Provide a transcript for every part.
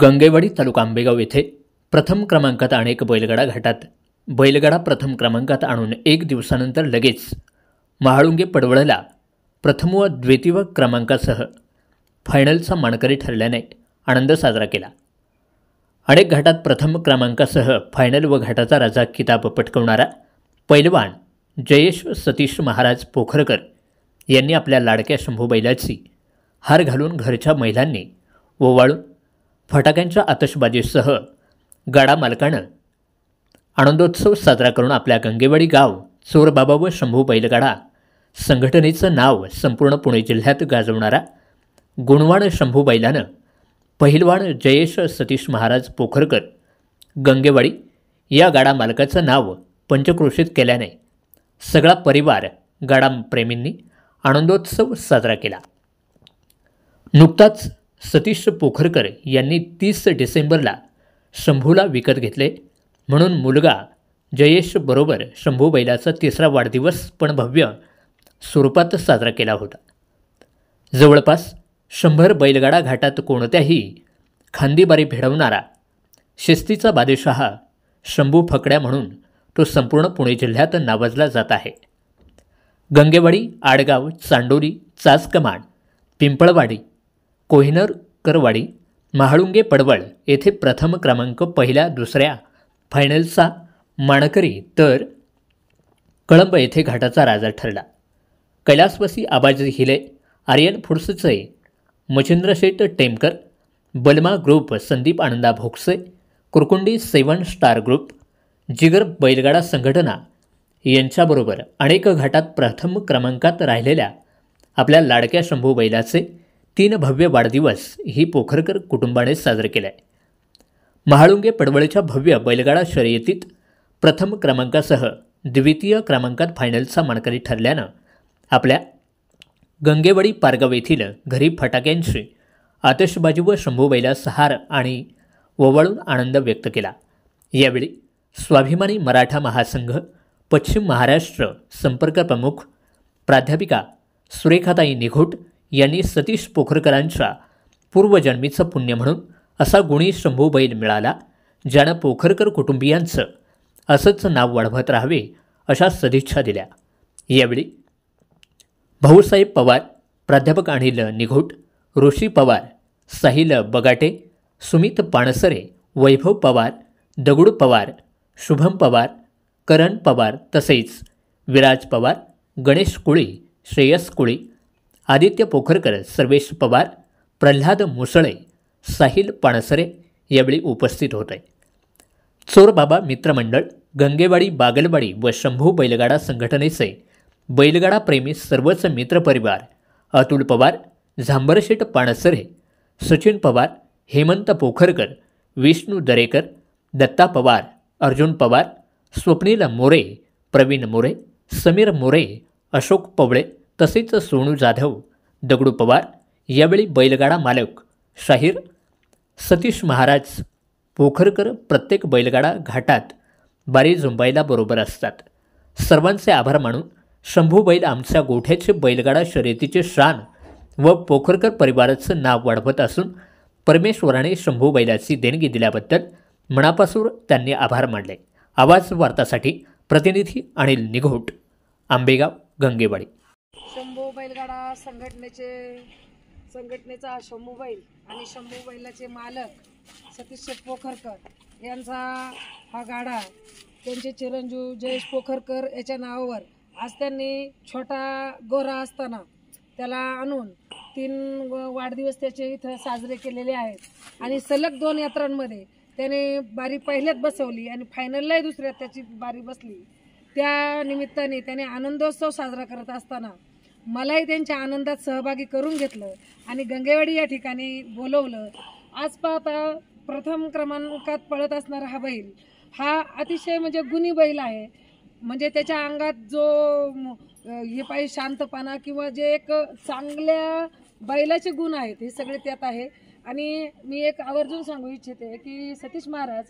गंगेवाडी तालुका आंबेगाव येथे प्रथम क्रमांकात अनेक बैलगाडा घाटात बैलगाडा प्रथम क्रमांकात आणून एक दिवसानंतर लगेच महाळुंगे पडवळला प्रथम व द्वितीय क्रमांकासह फायनलचा मानकरी ठरल्याने आनंद साजरा केला। अनेक घाटात प्रथम क्रमांकासह फायनल व घाटाचा राजा किताब पटकावणारा पैलवान जयेश सतीश महाराज पोखरकर यांनी आपल्या लाडक्या शंभू बैलाची हार घालून घरच्या महिलांनी ओवाळून फटाक्यांच्या आतषबाजीसह गाडा मालकानं आनंदोत्सव साजरा करून आपल्या गंगेवाडी गाव चोरबाबा व शंभू बैलगाडा संघटनेचं नाव संपूर्ण पुणे जिल्ह्यात गाजवणारा गुणवान शंभू बैलानं पहिलवान जयेश सतीश महाराज पोखरकर गंगेवाडी या गाडा मालकाचं नाव पंचक्रोशीत केल्याने सगळा परिवार गाडा प्रेमींनी आनंदोत्सव साजरा केला। नुकताच सतीश पोखरकर यांनी 30 डिसेंबरला शंभूला विकत घेतले म्हणून मुलगा जयेश बरोबर शंभू बैलाचा 3रा वाढदिवस पण भव्य स्वरूपात साजरा केला होता। जवळपास 100 बैलगाडा घाटात कोणत्याही खांदीबारी भिडवणारा शिस्तीचा बादशाह शंभू फकड्या म्हणून तो संपूर्ण पुणे जिल्ह्यात नावाजला जात आहे। गंगेवाडी, आडगाव, चांडोली, चासकमाड, पिंपळवाडी, कोहिनरकरवाडी, महाळुंगे पडवळ येथे प्रथम क्रमांक पहिल्या दुसऱ्या फायनलचा मानकरी तर कळंब येथे घाटाचा राजा ठरला। कैलासवासी आबाजी हिले, आर्यन फुड्सचे मच्छिंद्रशेठ टेमकर, बलमा ग्रुप संदीप आनंदा भोगसे, कुरकुंडी 7 स्टार ग्रुप, जिगर बैलगाडा संघटना यांच्याबरोबर अनेक घाटात प्रथम क्रमांकात राहिलेल्या आपल्या लाडक्या शंभू बैलाचे 3 भव्य वाढदिवस ही पोखरकर कुटुंबाने साजरे केले आहे। महाळुंगे पडवळच्या भव्य बैलगाडा शर्यतीत प्रथम क्रमांकासह द्वितीय क्रमांकात फायनलचा मानकरी ठरल्यानं आपल्या गंगेवाडी पारगाव येथील घरी फटाक्यांची आतषबाजी व शंभू बैलास हार आणि ओवाळून आनंद व्यक्त केला। यावेळी स्वाभिमानी मराठा महासंघ पश्चिम महाराष्ट्र संपर्क प्रमुख प्राध्यापिका सुरेखाताई निघोट यांनी सतीश पोखरकरांच्या पूर्वजन्मीचं पुण्य म्हणून असा गुणी शंभू बैल मिळाला ज्यानं पोखरकर कुटुंबियांचं असंच नाव वाढवत राहावे अशा सदिच्छा दिल्या। यावेळी भाऊसाहेब पवार, प्राध्यापक अनिल निघोट, ऋषी पवार, साहिल बगाटे, सुमित पाणसरे, वैभव पवार, दगडू पवार, शुभम पवार, करण पवार तसेच विराज पवार, गणेश कुळी, श्रेयस कुळी, आदित्य पोखरकर, सर्वेश पवार, प्रल्हाद मुसळे, साहिल पाणसरे यावेळी उपस्थित होते। चोरबाबा मित्रमंडळ, गंगेवाडी, बागलवाडी व शंभू बैलगाडा संघटनेचे बैलगाडा प्रेमी सर्वच मित्रपरिवार अतुल पवार, झांबरशेठ पाणसरे, सचिन पवार, हेमंत पोखरकर, विष्णू दरेकर, दत्ता पवार, अर्जुन पवार, स्वप्नील मोरे, प्रवीण मोरे, समीर मोरे, अशोक पवळे तसेच सोनू जाधव, दगडू पवार यावेळी बैलगाडा मालक शाहीर सतीश महाराज पोखरकर प्रत्येक बैलगाडा घाटात बारी झुंबायला बरोबर असतात। सर्वांचे आभार मानून शंभू बैल आमच्या गोठ्याचे बैलगाडा शर्यतीचे शान व पोखरकर परिवाराचं नाव वाढवत असून परमेश्वराने शंभू बैलाची देणगी दिल्याबद्दल मनापासून त्यांनी आभार मानले। आवाज वार्तासाठी प्रतिनिधी अनिल निघोट, आंबेगाव, गंगेवाडी। शंभू बैलगाडा संघटनेचा शंभू बैल आणि शंभू बैलाचे मालक सतीश पोखरकर यांचा हा गाडा त्यांचे चिरंजीव जयेश पोखरकर याच्या नावावर आज त्यांनी छोटा गोरा असताना त्याला आणून 3 वाढदिवस त्याचे इथं साजरे केलेले आहेत आणि सलग 2 यात्रांमध्ये त्याने बारी पहिल्यात बसवली आणि फायनललाही दुसऱ्यात त्याची बारी बसली। त्या निमित्ताने त्याने आनंदोत्सव साजरा करत असताना मलाही त्यांच्या आनंदात सहभागी करून घेतलं आणि गंगेवाडी या ठिकाणी बोलवलं। आज पाहता प्रथम क्रमांकात पळत असणारा हा बैल हा अतिशय म्हणजे गुणी बैल आहे। म्हणजे त्याच्या अंगात जो हे पाहिजे शांतपणा किंवा जे एक चांगल्या बैलाचे गुण आहेत हे सगळे त्यात आहे। आणि मी एक आवर्जून सांगू इच्छिते की सतीश महाराज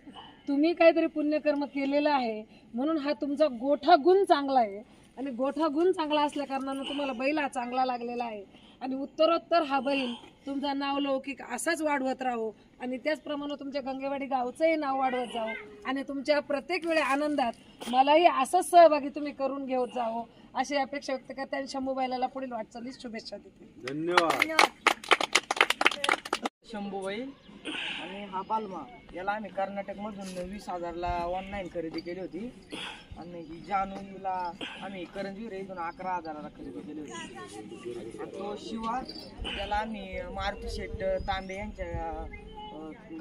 तुम्ही काहीतरी पुण्यकर्म केलेलं आहे म्हणून हा तुमचा गोठा गुण चांगला आहे आणि गोठा गुण चांगला असल्या कारणानं तुम्हाला बैल हा चांगला लागलेला आहे आणि उत्तरोत्तर हा बैल तुमचा नाव लौकिक असाच वाढवत राहो आणि त्याचप्रमाणे तुमच्या गंगेवाडी गावचंही नाव वाढवत जावं आणि तुमच्या प्रत्येक वेळी आनंदात मलाही असंच सहभागी तुम्ही करून घेत जावं अशी अपेक्षा व्यक्त करते आणि शंभू बैलाला पुढील वाटचालीस शुभेच्छा देते. धन्यवाद. शंभू बैल आणि हा पालमा याला आम्ही कर्नाटकमधून 20,000ला ऑनलाईन खरेदी केली होती आणि ही जानूला आम्ही करंजवीर इथून 11,000ला खरेदी केली होती. आणि तो शिवा त्याला आम्ही मारुती शेठ तांबे यांच्या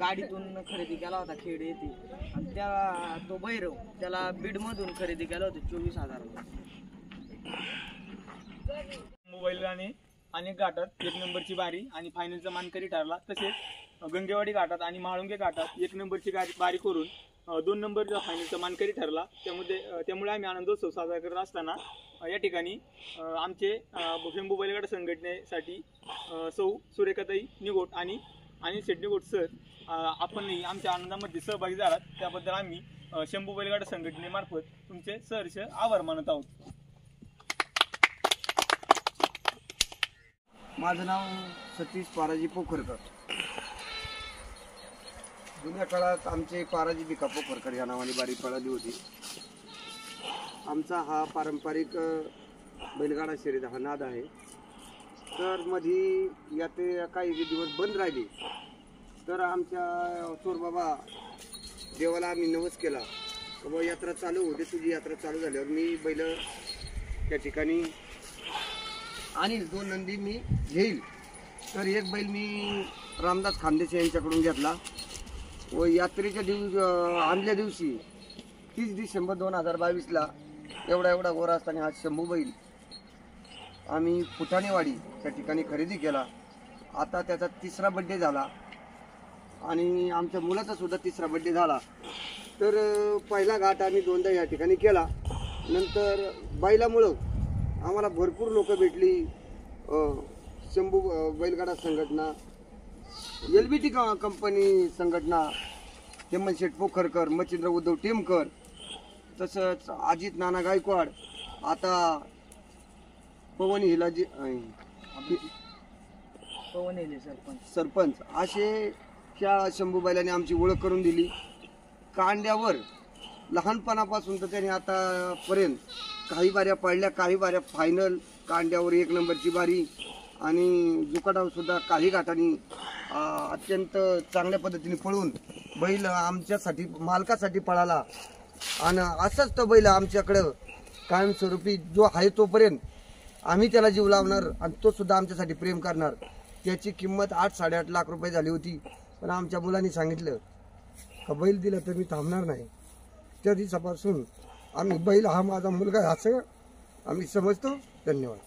गाडीतून खरेदी केला होता खेड येथे आणि त्या तो भैरव त्याला बीडमधून खरेदी केला होता 24,000ला. मोबाईलने अनेक घाटात 1 नंबरची बारी आणि फायनलचा मानकरी ठरला. तसेच गंगेवाडी घाटात आणि महाळुंगे घाटात 1 नंबरची बारी करून 2 नंबरचा फायनलचा मानकरी ठरला. त्यामुळे आम्ही आनंदोत्सव साजरा करत असताना या ठिकाणी आमचे शंभू बैलगाडा संघटनेसाठी सौ सुरेखाताई निगोट आणि अनिल शेठ निगोट सर आपणही आमच्या आनंदामध्ये सहभागी झालात त्याबद्दल आम्ही शंभू बैलगाडा संघटनेमार्फत तुमचे सहर्ष आभार मानत आहोत. माझं नाव सतीश पाराजी पोखरकर. जुन्या काळात आमचे पाराजी भिका पोखरकर या नावाने बारी पळाली होती. आमचा हा पारंपरिक बैलगाडा शर्यत हा नाद आहे. तर मध्ये याते काही दिवस बंद राहिले तर आमच्या चोरबाबा देवाला आम्ही नवस केला व यात्रा चालू होते. तुझी यात्रा चालू झाल्यावर मी बैल त्या ठिकाणी आणि 2 नंदी मी घेईल. तर एक बैल मी रामदास खानदेशी यांच्याकडून घेतला व यात्रेच्या आणल्या दिवशी 30 डिसेंबर 2022ला एवढा गोरा असताना हा शंभू बैल आम्ही फुटाणेवाडी त्या ठिकाणी खरेदी केला. आता त्याचा 3रा बड्डे झाला आणि आमच्या मुलाचा सुद्धा 3रा बड्डे झाला. तर पहिला घाट आम्ही 2दा या ठिकाणी केला. नंतर बैलामुळं आम्हाला भरपूर लोक भेटली. शंभू बैलगाडा संघटना, LBT कंपनी संघटना, हेमंत शेठ पोखरकर, मच्छिंद्र उद्धव टेमकर, तसंच अजित नाना गायकवाड, आता पवन हिलाजी सरपंच असे ह्या शंभू बैलाने आमची ओळख करून दिली. कांड्यावर लहानपणापासून तर त्याने आतापर्यंत काही बाऱ्या पडल्या, काही बाऱ्या फायनल, कांड्यावर 1 नंबरची बारी आणि जुकाटावर सुद्धा काही घाटांनी अत्यंत चांगल्या पद्धतीने पळून बैल आमच्यासाठी मालकासाठी पळाला. आणि असंच तो बैल आमच्याकडं कायमस्वरूपी जो आहे तोपर्यंत आम्ही त्याला जीव लावणार आणि तो सुद्धा आमच्यासाठी प्रेम करणार. त्याची किंमत 8-8.5 लाख रुपये झाली होती. पण आमच्या मुलांनी सांगितलं का बैल दिला तर मी थांबणार नाही. त्या दिवसापासून आम्ही बैल हा माझा मुलगा असं आम्ही समजतो. धन्यवाद.